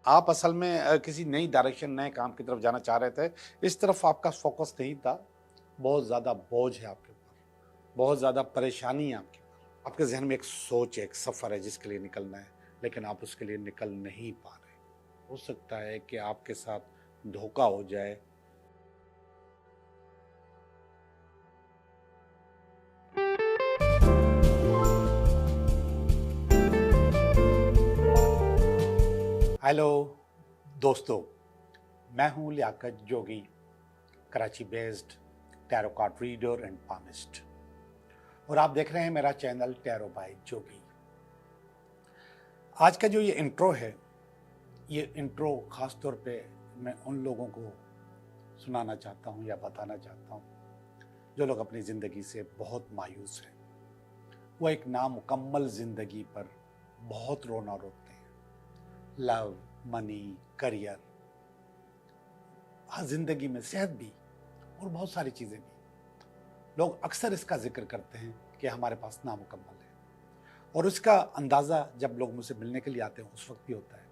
आप असल में किसी नई डायरेक्शन, नए काम की तरफ जाना चाह रहे थे। इस तरफ आपका फ़ोकस नहीं था। बहुत ज़्यादा बोझ है आपके ऊपर, बहुत ज़्यादा परेशानी है आपके ऊपर। आपके ज़हन में एक सोच है, एक सफ़र है जिसके लिए निकलना है, लेकिन आप उसके लिए निकल नहीं पा रहे। हो सकता है कि आपके साथ धोखा हो जाए। हेलो दोस्तों, मैं हूँ Liaquat Jogi, Karachi based tarot card reader and palmist, और आप देख रहे हैं मेरा चैनल टैरो बाय जोगी। आज का जो ये इंट्रो है, ये इंट्रो ख़ास तौर पे मैं उन लोगों को सुनाना चाहता हूँ या बताना चाहता हूँ जो लोग अपनी ज़िंदगी से बहुत मायूस हैं। वो एक नामुकम्मल ज़िंदगी पर बहुत रोना रोते हैं। लव, मनी, करियर, हाँ, ज़िंदगी में सेहत भी और बहुत सारी चीज़ें भी। लोग अक्सर इसका जिक्र करते हैं कि हमारे पास नामुकम्मल है, और उसका अंदाज़ा जब लोग मुझसे मिलने के लिए आते हैं उस वक्त भी होता है,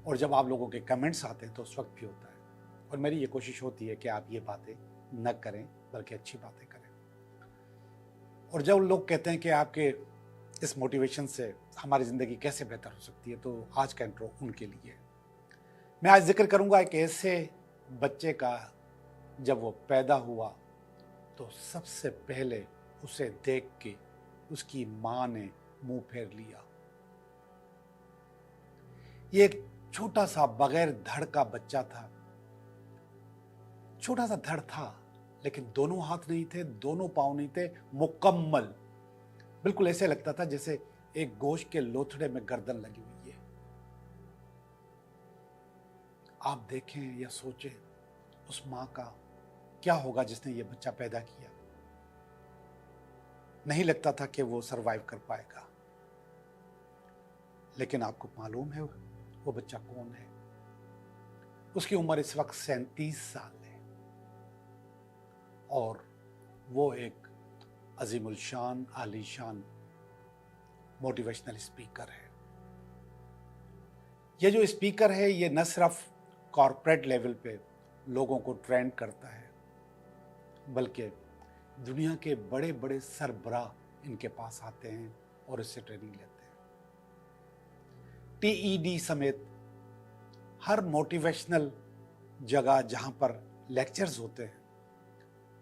और जब आप लोगों के कमेंट्स आते हैं तो उस वक्त भी होता है। और मेरी ये कोशिश होती है कि आप ये बातें न करें, बल्कि अच्छी बातें करें। और जब लोग कहते हैं कि आपके इस मोटिवेशन से हमारी ज़िंदगी कैसे बेहतर हो सकती है, तो आज का इंट्रो उनके लिए है। मैं आज जिक्र करूंगा एक ऐसे बच्चे का, जब वो पैदा हुआ तो सबसे पहले उसे देख के उसकी माँ ने मुंह फेर लिया। ये एक छोटा सा बगैर धड़ का बच्चा था। छोटा सा धड़ था, लेकिन दोनों हाथ नहीं थे, दोनों पांव नहीं थे, मुकम्मल। बिल्कुल ऐसे लगता था जैसे एक गोश्त के लोथड़े में गर्दन लगी हुई है। आप देखें या सोचें उस माँ का क्या होगा जिसने ये बच्चा पैदा किया। नहीं लगता था कि वो सरवाइव कर पाएगा। लेकिन आपको मालूम है वो बच्चा कौन है? उसकी उम्र इस वक्त 37 साल है, और वो एक अजीमुल शान, आलीशान मोटिवेशनल स्पीकर है। ये जो स्पीकर है, ये न सिर्फ कॉर्पोरेट लेवल पे लोगों को ट्रेंड करता है, बल्कि दुनिया के बड़े बड़े सरबराह इनके पास आते हैं और इससे ट्रेनिंग लेते हैं। टीईडी समेत हर मोटिवेशनल जगह जहां पर लेक्चर्स होते हैं,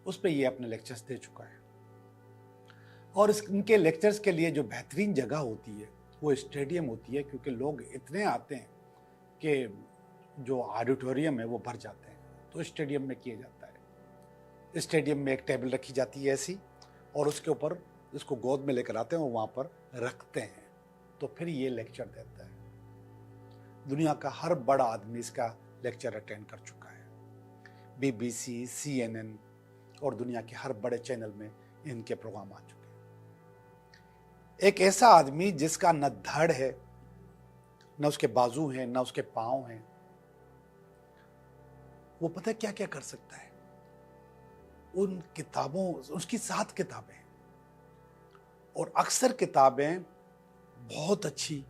उस पे ये अपने लेक्चर्स दे चुका है। और इनके लेक्चर्स के लिए जो बेहतरीन जगह होती है वो स्टेडियम होती है, क्योंकि लोग इतने आते हैं कि जो ऑडिटोरियम है वो भर जाते हैं। तो स्टेडियम में किया जाता है। स्टेडियम में एक टेबल रखी जाती है ऐसी, और उसके ऊपर इसको गोद में लेकर आते हैं और वहाँ पर रखते हैं, तो फिर ये लेक्चर देता है। दुनिया का हर बड़ा आदमी इसका लेक्चर अटेंड कर चुका है। बीबीसी, CNN और दुनिया के हर बड़े चैनल में इनके प्रोग्राम आ चुके हैं। एक ऐसा आदमी जिसका न धड़ है, न उसके बाजू हैं, न उसके पांव हैं, वो पता है क्या क्या कर सकता है। उन किताबों, उसकी 7 किताबें हैं, और अक्सर किताबें बहुत अच्छी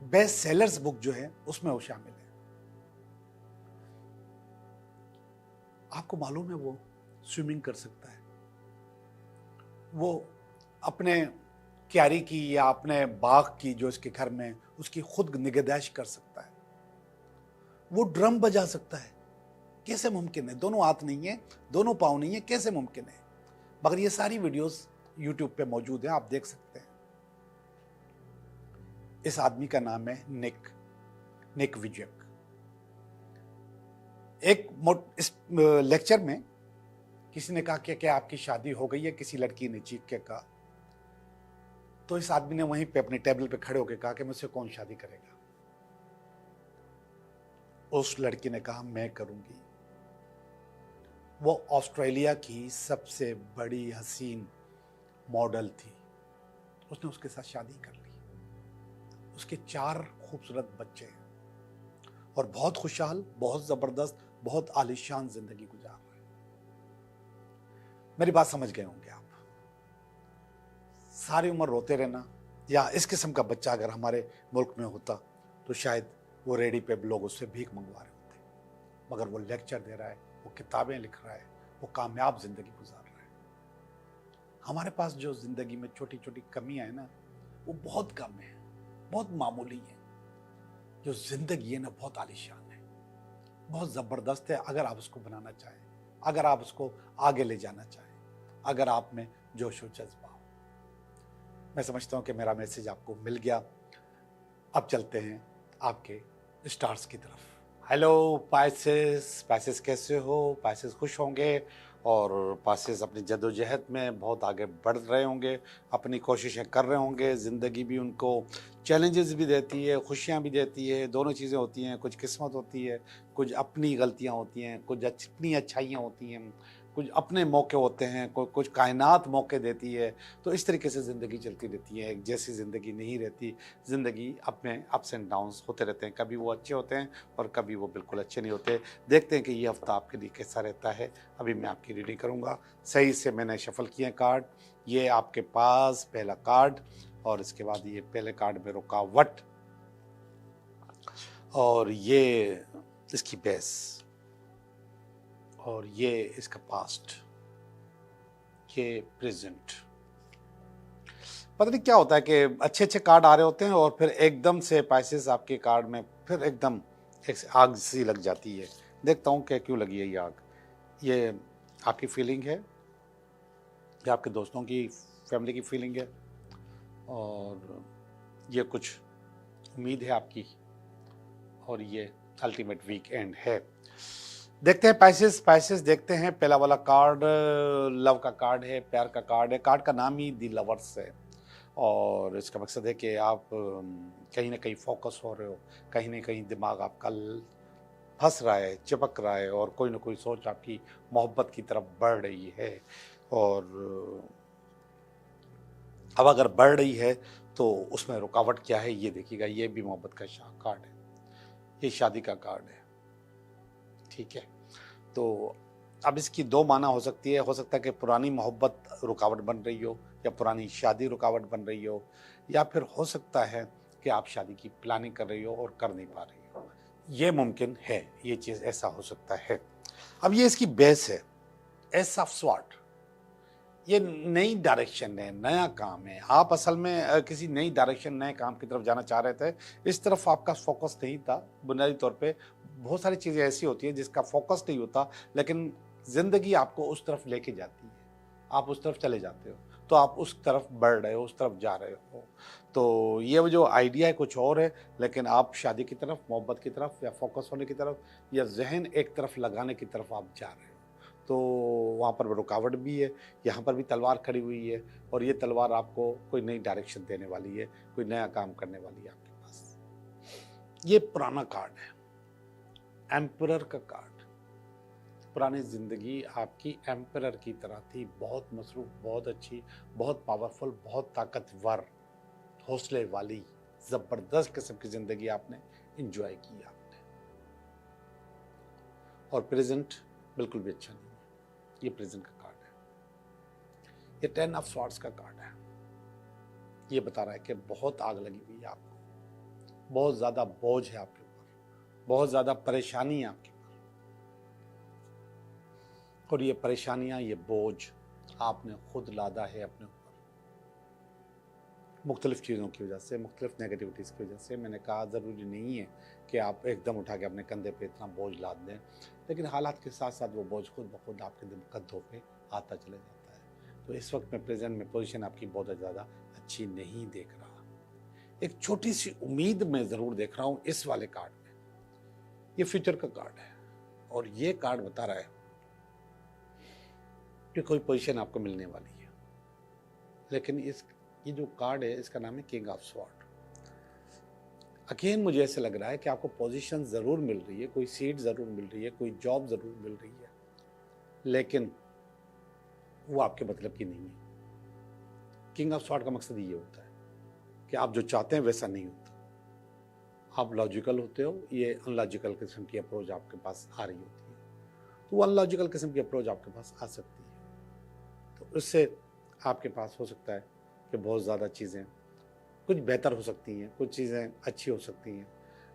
बेस्ट सेलर्स बुक जो है उसमें वो शामिल है। आपको मालूम है वो स्विमिंग कर सकता है। वो अपने क्यारी की या अपने बाग की जो इसके घर में, उसकी खुद निगहदाश्त कर सकता है। वो ड्रम बजा सकता है। कैसे मुमकिन है? दोनों हाथ नहीं है, दोनों पाँव नहीं है, कैसे मुमकिन है? मगर ये सारी वीडियोस यूट्यूब पे मौजूद है, आप देख सकते हैं। इस आदमी का नाम है निक विजयक। इस लेक्चर में किसी ने कहा कि क्या आपकी शादी हो गई है? किसी लड़की ने चीख के कहा। तो इस आदमी ने वहीं पे अपने टेबल पे खड़े होकर कहा कि मुझसे कौन शादी करेगा? उस लड़की ने कहा मैं करूंगी। वो ऑस्ट्रेलिया की सबसे बड़ी हसीन मॉडल थी। उसने उसके साथ शादी कर ली। उसके 4 खूबसूरत बच्चे हैं, और बहुत खुशहाल, बहुत जबरदस्त, बहुत आलीशान जिंदगी गुजार रहे हैं। मेरी बात समझ गए होंगे आप। सारी उम्र रोते रहना, या इस किस्म का बच्चा अगर हमारे मुल्क में होता तो शायद वो रेडी पे लोग उससे भीख मंगवा रहे होते हैं, मगर वो लेक्चर दे रहा है, वो किताबें लिख रहा है, वो कामयाब जिंदगी गुजार रहा है। हमारे पास जो जिंदगी में छोटी छोटी कमियां हैं ना, वो बहुत कम है, बहुत मामूली है। जो जिंदगी है ना, बहुत आलीशान है, बहुत जबरदस्त है। अगर आप उसको बनाना चाहें, अगर आप उसको आगे ले जाना चाहें, अगर आप में जोश और जज्बा हो। मैं समझता हूं कि मेरा मैसेज आपको मिल गया। अब चलते हैं आपके स्टार्स की तरफ। हेलो पाइसेस, पाइसेस कैसे हो? पाइसेस खुश होंगे और पाइसेस अपनी जद्दोजहद में बहुत आगे बढ़ रहे होंगे, अपनी कोशिशें कर रहे होंगे। ज़िंदगी भी उनको चैलेंजेस भी देती है, खुशियाँ भी देती है, दोनों चीज़ें होती हैं। कुछ किस्मत होती है, कुछ अपनी गलतियाँ होती हैं, कुछ अपनी अच्छाइयाँ होती हैं, कुछ अपने मौके होते हैं, कुछ कायनात मौके देती है। तो इस तरीके से ज़िंदगी चलती रहती है, एक जैसी ज़िंदगी नहीं रहती। ज़िंदगी अपने अप्स एंड डाउन्स होते रहते हैं, कभी वो अच्छे होते हैं और कभी वो बिल्कुल अच्छे नहीं होते। देखते हैं कि ये हफ्ता आपके लिए कैसा रहता है। अभी मैं आपकी रीडिंग करूँगा। सही से मैंने शफल किए कार्ड। ये आपके पास पहला कार्ड और इसके बाद ये पहले कार्ड में रुकावट और ये इसकी बेस और ये इसका पास्ट, ये प्रेजेंट। पता नहीं क्या होता है कि अच्छे अच्छे कार्ड आ रहे होते हैं और फिर एकदम से पाइसेस आपके कार्ड में फिर एकदम एक आग सी लग जाती है। देखता हूँ कि क्यों लगी है ये आग। ये आपकी फीलिंग है या आपके दोस्तों की, फैमिली की फीलिंग है और ये कुछ उम्मीद है आपकी और ये अल्टीमेट वीक एंड है। देखते हैं पाइसेस देखते हैं। पहला वाला कार्ड लव का कार्ड है, प्यार का कार्ड है। कार्ड का नाम ही दी लवर्स है और इसका मकसद है कि आप कहीं ना कहीं फोकस हो रहे हो, कहीं ना कहीं दिमाग आपका फंस रहा है, चिपक रहा है और कोई ना कोई सोच आपकी मोहब्बत की तरफ बढ़ रही है। और अब अगर बढ़ रही है तो उसमें रुकावट क्या है ये देखिएगा। ये भी मोहब्बत का कार्ड है, ये शादी का कार्ड है, ठीक है। तो अब इसकी दो माना हो सकती है। हो सकता है कि पुरानी मोहब्बत रुकावट बन रही हो या पुरानी शादी रुकावट बन रही हो, या फिर हो सकता है कि आप शादी की प्लानिंग कर रही हो और कर नहीं पा रही हो। ये मुमकिन है, ये चीज़ ऐसा हो सकता है। अब ये इसकी बेस है, एस ऑफ स्वॉर्ड। ये नई डायरेक्शन है, नया काम है। आप असल में किसी नई डायरेक्शन, नए काम की तरफ जाना चाह रहे थे। इस तरफ आपका फोकस नहीं था। बुनियादी तौर पे बहुत सारी चीज़ें ऐसी होती हैं जिसका फोकस नहीं होता, लेकिन ज़िंदगी आपको उस तरफ लेके जाती है, आप उस तरफ चले जाते हो, तो आप उस तरफ बढ़ रहे हो, उस तरफ जा रहे हो। तो ये जो आइडिया है कुछ और है, लेकिन आप शादी की तरफ, मोहब्बत की तरफ या फोकस होने की तरफ या जहन एक तरफ लगाने की तरफ आप जा रहे हो। तो वहाँ पर रुकावट भी है, यहाँ पर भी तलवार खड़ी हुई है और ये तलवार आपको कोई नई डायरेक्शन देने वाली है, कोई नया काम करने वाली है आपके पास। ये पुराना कार्ड है, एम्परर का कार्ड। पुरानी ज़िंदगी आपकी एम्परर की तरह थी, बहुत मसरूफ, बहुत अच्छी, बहुत पावरफुल, बहुत ताकतवर, हौसले वाली, ज़बरदस्त किस्म की ज़िंदगी आपने इंजॉय की आपने। और प्रेजेंट बिल्कुल भी अच्छा नहीं है। ये प्रेजेंट का कार्ड है, ये 10 ऑफ स्वॉर्ड्स का कार्ड है। ये बता रहा है कि बहुत आग लगी हुई है आपको, बहुत ज़्यादा बोझ है आपके ऊपर, बहुत ज़्यादा परेशानी है आपके ऊपर। और ये परेशानियां, ये बोझ आपने खुद लादा है अपने ऊपर, मुख्तलिफ चीज़ों की वजह से, मुख्तलिफ नेगेटिविटीज़ की वजह से। मैंने कहा ज़रूरी नहीं है कि आप एकदम उठा के अपने कंधे पे इतना बोझ लाद दें, लेकिन हालात के साथ साथ वो बोझ खुद ब खुद आपके कंधों पे आता चला जाता है। तो इस वक्त में प्रेजेंट में पोजीशन आपकी बहुत ज़्यादा अच्छी नहीं देख रहा। एक छोटी सी उम्मीद मैं ज़रूर देख रहा हूँ इस वाले कार्ड में। ये फ्यूचर का कार्ड है और ये कार्ड बता रहा है कि कोई पोजीशन आपको मिलने वाली है। लेकिन ये जो कार्ड है इसका नाम है किंग ऑफ स्वॉर्ड। अगेन मुझे ऐसे लग रहा है कि आपको पोजीशन ज़रूर मिल रही है, कोई सीट ज़रूर मिल रही है, कोई जॉब ज़रूर मिल रही है, लेकिन वो आपके मतलब की नहीं है। किंग ऑफ स्वॉर्ड का मकसद ये होता है कि आप जो चाहते हैं वैसा नहीं होता। आप लॉजिकल होते हो, ये अनलॉजिकल किस्म की अप्रोच आपके पास आ रही होती है। तो वो अनलॉजिकल किस्म की अप्रोच आपके पास आ सकती है। तो उससे आपके पास हो सकता है कि बहुत ज़्यादा चीज़ें कुछ बेहतर हो सकती हैं, कुछ चीज़ें अच्छी हो सकती हैं,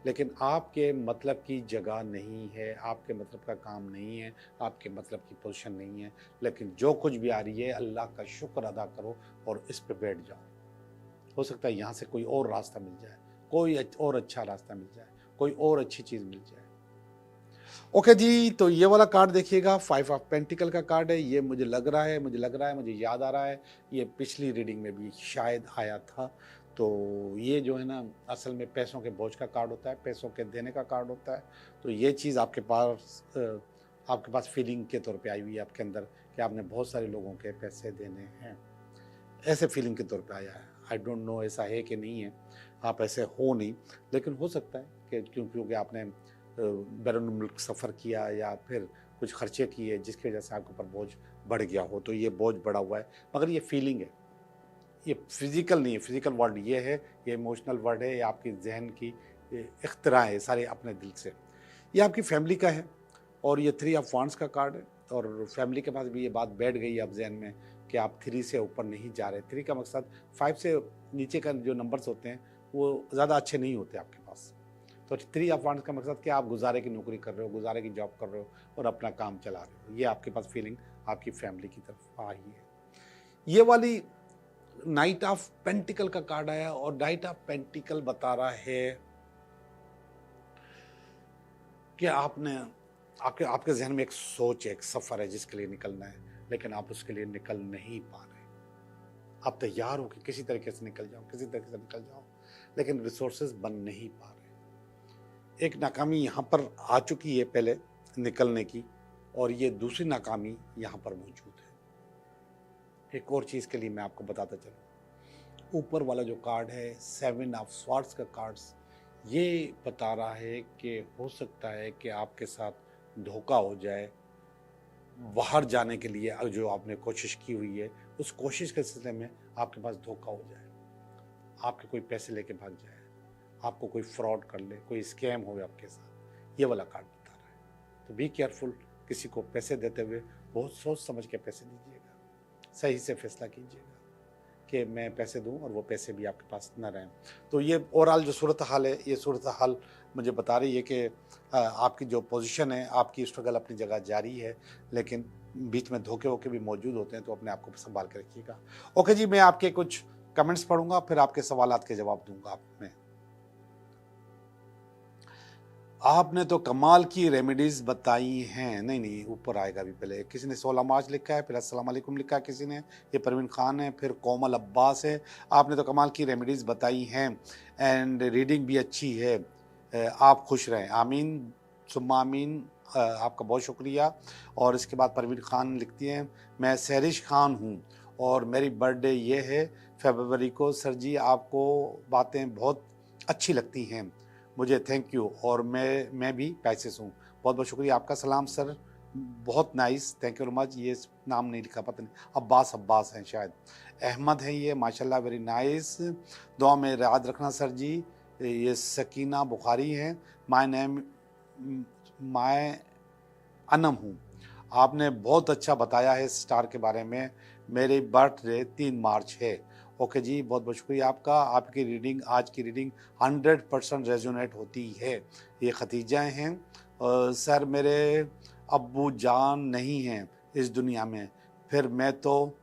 लेकिन आपके मतलब की जगह नहीं है, आपके मतलब का काम नहीं है, आपके मतलब की पोजीशन नहीं है, लेकिन जो कुछ भी आ रही है अल्लाह का शुक्र अदा करो और इस पे बैठ जाओ। हो सकता है यहाँ से कोई और रास्ता मिल जाए, कोई और अच्छा रास्ता मिल जाए, कोई और अच्छी चीज़ मिल जाए। ओके जी, तो ये वाला कार्ड देखिएगा, 5 ऑफ पेंटिकल का कार्ड है। ये मुझे लग रहा है, मुझे याद आ रहा है, ये पिछली रीडिंग में भी शायद आया था। तो ये जो है ना, असल में पैसों के बोझ का कार्ड होता है, पैसों के देने का कार्ड होता है। तो ये चीज़ आपके पास फीलिंग के तौर पे आई हुई है आपके अंदर कि आपने बहुत सारे लोगों के पैसे देने हैं, ऐसे फीलिंग के तौर पे आया है। आई डोंट नो ऐसा है कि नहीं है, आप ऐसे हो नहीं, लेकिन हो सकता है कि क्योंकि आपने बैरून मुल्क सफ़र किया या फिर कुछ खर्चे किए जिसकी वजह से आपके ऊपर बोझ बढ़ गया हो, तो ये बोझ बढ़ा हुआ है। मगर ये फीलिंग है, ये फिज़िकल नहीं है। फिज़िकल वर्ड ये है, ये इमोशनल वर्ड है, ये आपकी जहन की इख्तिरा है सारे अपने दिल से। ये आपकी फैमिली का है और ये 3 ऑफ वांड्स का कार्ड है और फैमिली के पास भी ये बात बैठ गई है अब जहन में कि आप 3 से ऊपर नहीं जा रहे। 3 का मकसद 5 से नीचे का जो नंबर्स होते हैं वो ज़्यादा अच्छे नहीं होते आपके पास। तो 3 ऑफ वांड्स का मकसद कि आप गुजारे की नौकरी कर रहे हो, गुजारे की जॉब कर रहे हो और अपना काम चला रहे हो। ये आपके पास फीलिंग आपकी फैमिली की तरफ आई है। ये वाली नाइट ऑफ पेंटिकल का कार्ड आया और नाइट ऑफ पेंटिकल बता रहा है कि आपने आपके आपके जहन में एक सोच है, एक सफ़र है जिसके लिए निकलना है, लेकिन आप उसके लिए निकल नहीं पा रहे। आप तैयार हो कि किसी तरीके से निकल जाओ, किसी तरीके से निकल जाओ, लेकिन रिसोर्सेज बन नहीं पा रहे। एक नाकामी यहाँ पर आ चुकी है पहले निकलने की, और ये दूसरी नाकामी यहाँ पर मौजूद है। एक और चीज़ के लिए मैं आपको बताता चलूँ, ऊपर वाला जो कार्ड है 7 ऑफ स्वॉर्ड्स का कार्ड्स, ये बता रहा है कि हो सकता है कि आपके साथ धोखा हो जाए। बाहर जाने के लिए जो आपने कोशिश की हुई है, उस कोशिश के सिलसिले में आपके पास धोखा हो जाए, आपके कोई पैसे लेके भाग जाए, आपको कोई फ्रॉड कर ले, कोई स्कैम हो आपके साथ। ये वाला कार्ड बता रहा है। तो बी केयरफुल, किसी को पैसे देते हुए बहुत सोच समझ के पैसे दीजिएगा, सही से फैसला कीजिएगा कि मैं पैसे दूं और वो पैसे भी आपके पास न रहें। तो ये ओवरऑल जो सूरत हाल है, ये सूरत हाल मुझे बता रही है कि आपकी जो पोजीशन है, आपकी स्ट्रगल अपनी जगह जारी है, लेकिन बीच में धोखे वोखे भी मौजूद होते हैं, तो अपने आप को संभाल के रखिएगा। ओके जी, मैं आपके कुछ कमेंट्स पढ़ूंगा, फिर आपके सवालात के जवाब दूंगा। आपने तो कमाल की रेमेडीज बताई हैं। नहीं, ऊपर आएगा अभी। पहले किसी ने 16 मार्च लिखा है, फिर अस्सलाम वालेकुम लिखा है किसी ने, ये परवीन खान है, फिर कोमल अब्बास है। आपने तो कमाल की रेमेडीज बताई हैं एंड रीडिंग भी अच्छी है, आप खुश रहें, आमीन सुम्मा आमीन। आपका बहुत शुक्रिया। और इसके बाद परवीन खान लिखती हैं, मैं सहरिश खान हूँ और मेरी बर्थडे ये है फरवरी को। सर जी आपको बातें बहुत अच्छी लगती हैं मुझे, थैंक यू। और मैं भी पैसेस हूँ। बहुत बहुत शुक्रिया आपका। सलाम सर, बहुत nice, thank you very much. ये नाम नहीं लिखा, पता नहीं, अब्बास हैं शायद, अहमद हैं ये, माशाल्लाह वेरी नाइस। दुआ में याद रखना सर जी। ये सकीना बुखारी हैं, माय अनम हूँ। आपने बहुत अच्छा बताया है स्टार के बारे में। मेरी बर्थडे 3 मार्च है। ओके जी, बहुत बहुत शुक्रिया आपका। आपकी रीडिंग, आज की रीडिंग 100% रेजोनेट होती है। ये खतीजा हैं, सर मेरे अब्बू जान नहीं हैं इस दुनिया में, फिर मैं तो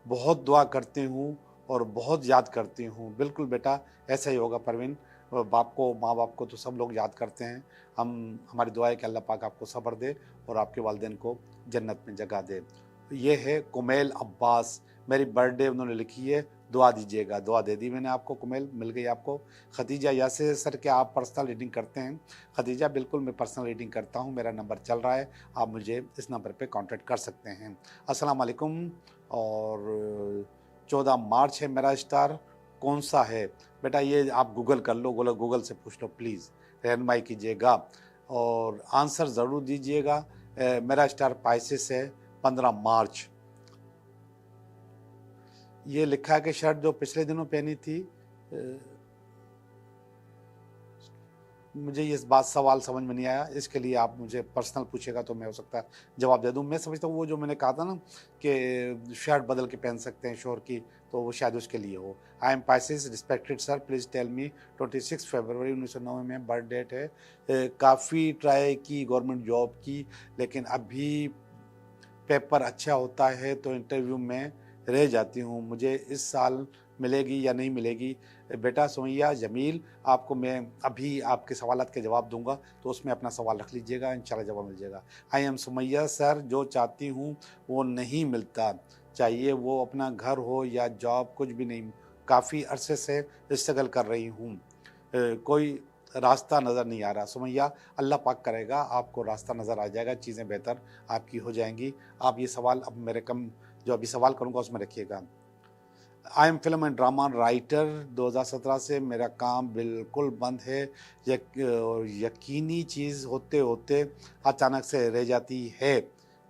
बहुत दुआ करती हूँ और बहुत याद करती हूँ। बिल्कुल बेटा, ऐसा ही होगा परवीन, बाप को, माँ बाप को तो सब लोग याद करते हैं। हमारी दुआ है कि अल्लाह पाक आपको सब्र दे और आपके वालिदैन को जन्नत में जगह दे। ये है कुमैल अब्बास, मेरी बर्थडे उन्होंने लिखी है, दुआ दीजिएगा। दुआ दे दी मैंने आपको, कुमैल मिल गई आपको। खदीजा यासिर, सर क्या आप पर्सनल रीडिंग करते हैं? खदीजा बिल्कुल, मैं पर्सनल रीडिंग करता हूँ, मेरा नंबर चल रहा है, आप मुझे इस नंबर पे कांटेक्ट कर सकते हैं। अस्सलाम वालेकुम। और 14 मार्च है मेरा स्टार, कौन सा है बेटा? ये आप गूगल कर लो, गूगल से पूछ लो प्लीज़, रहनुमाई कीजिएगा और आंसर ज़रूर दीजिएगा। मेरा स्टार पाइसेस है, 15 मार्च। ये लिखा है कि शर्ट जो पिछले दिनों पहनी थी, मुझे ये बात सवाल समझ में नहीं आया, इसके लिए आप मुझे पर्सनल पूछेगा तो मैं हो सकता है जवाब दे दूं। मैं समझता हूँ वो जो मैंने कहा था ना कि शर्ट बदल के पहन सकते हैं शोहर की, तो वो शायद उसके लिए हो। I am Pisces, respected sir, please tell me 26 फरवरी 1909 में बर्थ डेट है। काफ़ी ट्राई की गवर्नमेंट जॉब की, लेकिन अभी पेपर अच्छा होता है तो इंटरव्यू में रह जाती हूँ। मुझे इस साल मिलेगी या नहीं मिलेगी? बेटा सुमैया जमील, आपको मैं अभी आपके सवालात के जवाब दूंगा, तो उसमें अपना सवाल रख लीजिएगा, इंशाल्लाह जवाब मिल जाएगा। आई एम सुमैया सर, जो चाहती हूँ वो नहीं मिलता, चाहिए वो अपना घर हो या जॉब, कुछ भी नहीं। काफ़ी अरसे से स्ट्रगल कर रही हूँ, कोई रास्ता नज़र नहीं आ रहा। सुमैया, अल्लाह पाक करेगा आपको रास्ता नज़र आ जाएगा, चीज़ें बेहतर आपकी हो जाएंगी। आप ये सवाल अब मेरे जो अभी सवाल करूँगा उसमें रखिएगा। I am film and drama writer, 2017 से मेरा काम बिल्कुल बंद है। यकीनी चीज़ होते होते अचानक से रह जाती है,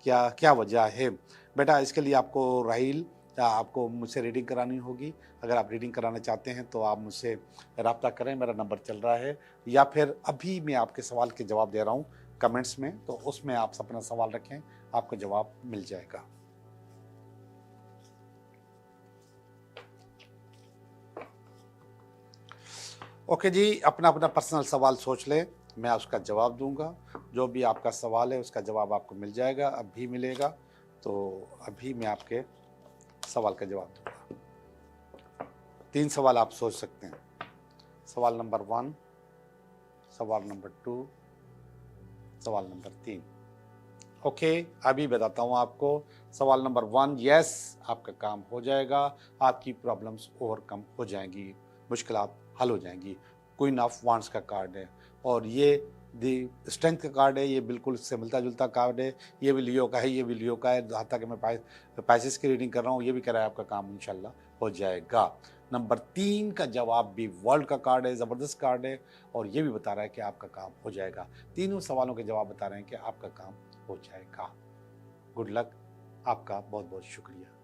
क्या क्या वजह है? बेटा इसके लिए आपको राहिल, आपको मुझसे रीडिंग करानी होगी। अगर आप रीडिंग कराना चाहते हैं तो आप मुझसे रब्ता करें, मेरा नंबर चल रहा है, या फिर अभी मैं आपके सवाल के जवाब दे रहा हूँ कमेंट्स में, तो उसमें आप अपना सवाल रखें, आपको जवाब मिल जाएगा। ओके जी, अपना अपना पर्सनल सवाल सोच ले, मैं उसका जवाब दूंगा। जो भी आपका सवाल है उसका जवाब आपको मिल जाएगा, अभी मिलेगा। तो अभी मैं आपके सवाल का जवाब दूंगा। 3 सवाल आप सोच सकते हैं। सवाल नंबर 1, सवाल नंबर 2, सवाल नंबर 3। ओके, अभी बताता हूँ आपको। सवाल नंबर 1, यस, आपका काम हो जाएगा, आपकी प्रॉब्लम्स ओवरकम हो जाएंगी, मुश्किलात हल हो जाएंगी। क्वीन ऑफ वांड्स का कार्ड है, और ये दी स्ट्रेंथ का कार्ड है, ये बिल्कुल इससे मिलता जुलता कार्ड है। ये भी लियो का है, ये भी लियो का है। जहाँ तक मैं पैसेस की रीडिंग कर रहा हूँ, ये भी कह रहा है आपका काम इंशाल्लाह हो जाएगा। नंबर 3 का जवाब भी वर्ल्ड का कार्ड है, ज़बरदस्त कार्ड है, और ये भी बता रहा है कि आपका काम हो जाएगा। तीनों सवालों के जवाब बता रहे हैं कि आपका काम हो जाएगा। गुड लक, आपका बहुत बहुत शुक्रिया।